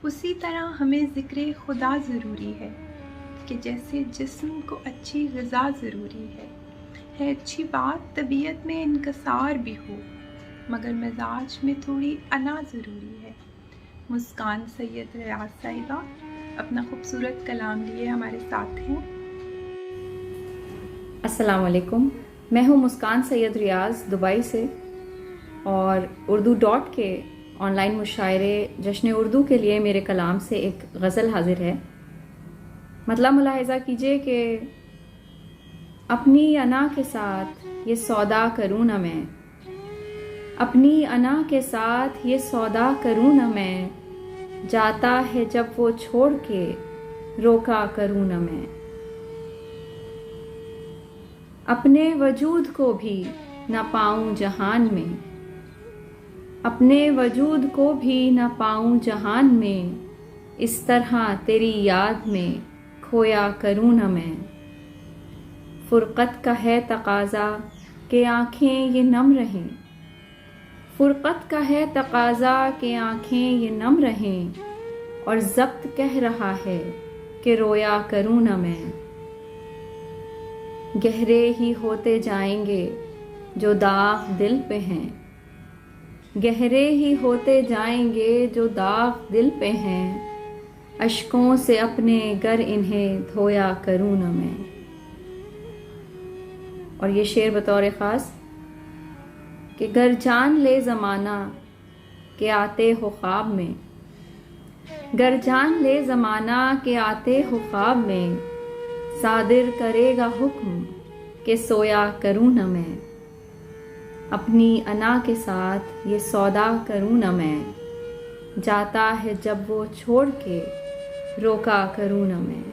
اسی طرح ہمیں ذکر خدا ضروری ہے کہ جیسے جسم کو اچھی غذا ضروری ہے اچھی بات طبیعت میں انکسار بھی ہو، مگر مزاج میں تھوڑی انا ضروری ہے۔ مسکان سید ریاض صاحبہ اپنا خوبصورت کلام لیے ہمارے ساتھ ہیں۔ السلام علیکم، میں ہوں مسکان سید ریاض دبئی سے، اور اردو ڈاٹ کے آن لائن مشاعرے جشن اردو کے لیے میرے کلام سے ایک غزل حاضر ہے۔ مطلب ملاحظہ کیجئے کہ اپنی انا کے ساتھ یہ سودا کروں نہ میں، اپنی انا کے ساتھ یہ سودا کروں نہ میں، جاتا ہے جب وہ چھوڑ کے روکا کروں نہ میں، اپنے وجود کو بھی نہ پاؤں جہان میں، اپنے وجود کو بھی نہ پاؤں جہان میں، اس طرح تیری یاد میں کھویا کروں نہ میں، فرقت کا ہے تقاضا کہ آنکھیں یہ نم رہیں، فرقت کا ہے تقاضا کہ آنکھیں یہ نم رہیں، اور ضبط کہہ رہا ہے کہ رویا کروں نہ میں، گہرے ہی ہوتے جائیں گے جو داغ دل پہ ہیں، گہرے ہی ہوتے جائیں گے جو داغ دل پہ ہیں، اشکوں سے اپنے گر انہیں دھویا کروں نہ میں۔ اور یہ شعر بطور خاص کہ گر جان لے زمانہ کہ آتے ہو خواب میں، گر جان لے زمانہ کہ آتے ہو خواب میں، صادر کرے گا حکم کہ سویا کروں نہ میں، اپنی انا کے ساتھ یہ سودا کروں نہ میں، جاتا ہے جب وہ چھوڑ کے روکا کروں نہ میں۔